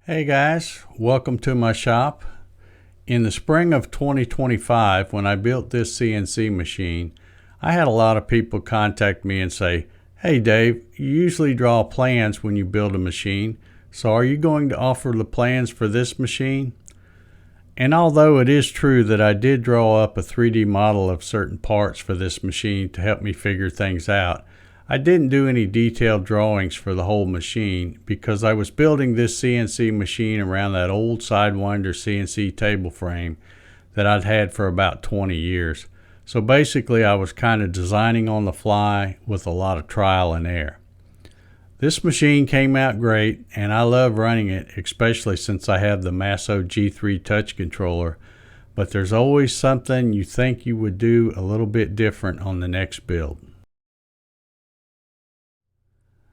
Hey guys, welcome to my shop. In the spring of 2025, when I built this CNC machine, I had a lot of people contact me and say, "Hey Dave, you usually draw plans when you build a machine, so are you going to offer the plans for this machine?" And although it is true that I did draw up a 3D model of certain parts for this machine to help me figure things out, I didn't do any detailed drawings for the whole machine because I was building this CNC machine around that old Sidewinder CNC table frame that I'd had for about 20 years. So basically I was kind of designing on the fly with a lot of trial and error. This machine came out great and I love running it, especially since I have the Masso G3 touch controller, but there's always something you think you would do a little bit different on the next build.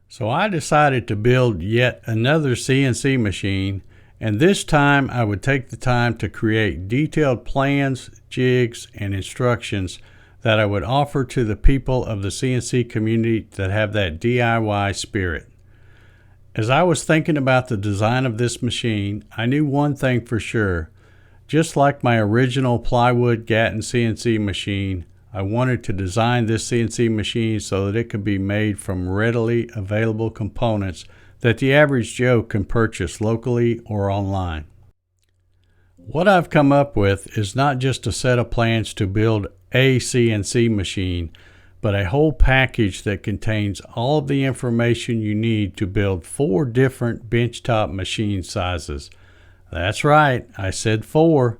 So I decided to build yet another CNC machine, and this time I would take the time to create detailed plans, jigs, and instructions that I would offer to the people of the CNC community that have that DIY spirit. As I was thinking about the design of this machine, I knew one thing for sure. Just like my original plywood Gatton CNC machine, I wanted to design this CNC machine so that it could be made from readily available components that the average Joe can purchase locally or online. What I've come up with is not just a set of plans to build a CNC machine, but a whole package that contains all of the information you need to build 4 different benchtop machine sizes. That's right, I said 4.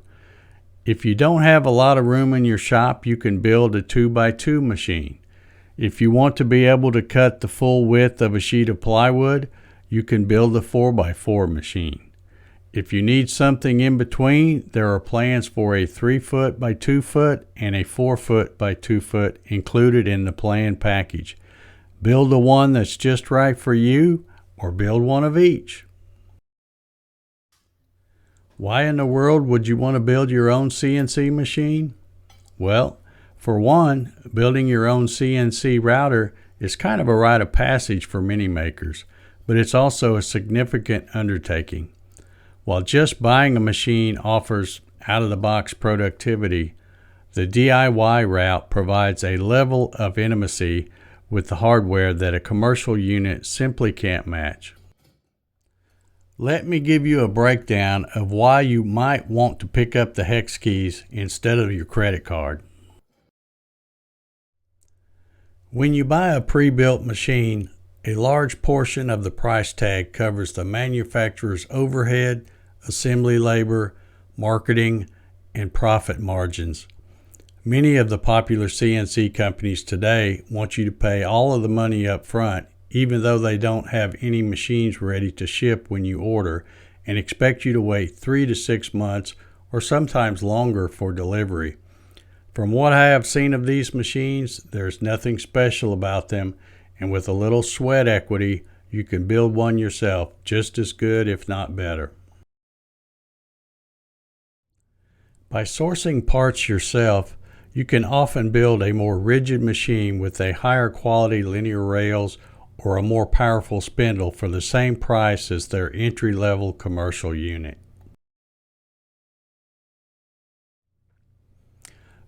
If you don't have a lot of room in your shop, you can build a 2x2 machine. If you want to be able to cut the full width of a sheet of plywood, you can build a 4x4 machine. If you need something in between, there are plans for a 3-foot by 2-foot and a 4-foot by 2-foot included in the plan package. Build the one that's just right for you, or build one of each. Why in the world would you want to build your own CNC machine? Well, for one, building your own CNC router is kind of a rite of passage for many makers, but it's also a significant undertaking. While just buying a machine offers out-of-the-box productivity, the DIY route provides a level of intimacy with the hardware that a commercial unit simply can't match. Let me give you a breakdown of why you might want to pick up the hex keys instead of your credit card. When you buy a pre-built machine, a large portion of the price tag covers the manufacturer's overhead, assembly labor, marketing, and profit margins. Many of the popular CNC companies today want you to pay all of the money up front, even though they don't have any machines ready to ship when you order, and expect you to wait 3 to 6 months or sometimes longer for delivery. From what I have seen of these machines, there's nothing special about them, and with a little sweat equity, you can build one yourself just as good, if not better. By sourcing parts yourself, you can often build a more rigid machine with a higher quality linear rails or a more powerful spindle for the same price as their entry-level commercial unit.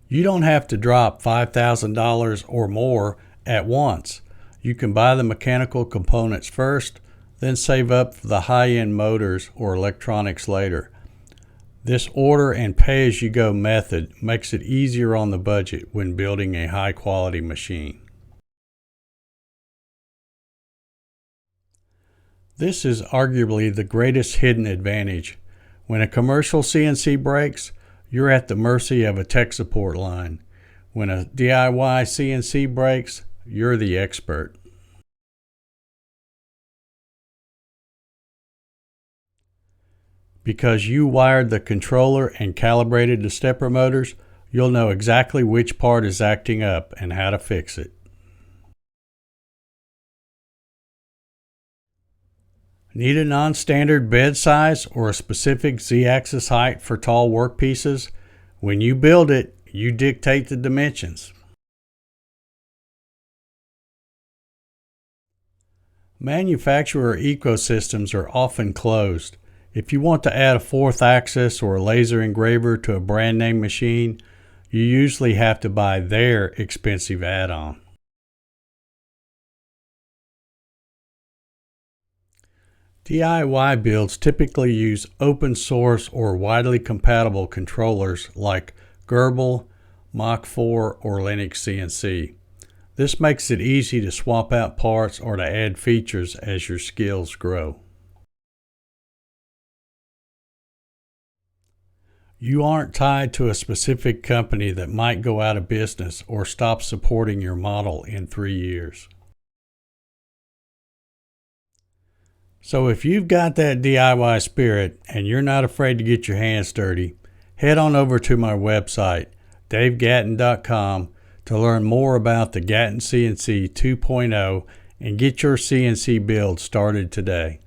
You don't have to drop $5,000 or more at once. You can buy the mechanical components first, then save up for the high-end motors or electronics later. This order and pay-as-you-go method makes it easier on the budget when building a high-quality machine. This is arguably the greatest hidden advantage. When a commercial CNC breaks, you're at the mercy of a tech support line. When a DIY CNC breaks, you're the expert. Because you wired the controller and calibrated the stepper motors, you'll know exactly which part is acting up and how to fix it. Need a non-standard bed size or a specific Z-axis height for tall workpieces? When you build it, you dictate the dimensions. Manufacturer ecosystems are often closed. If you want to add a fourth axis or a laser engraver to a brand name machine, you usually have to buy their expensive add-on. DIY builds typically use open source or widely compatible controllers like Gerbil, Mach 4, or Linux CNC. This makes it easy to swap out parts or to add features as your skills grow. You aren't tied to a specific company that might go out of business or stop supporting your model in 3 years. So if you've got that DIY spirit and you're not afraid to get your hands dirty, head on over to my website, davegatton.com, to learn more about the Gatton CNC 2.0 and get your CNC build started today.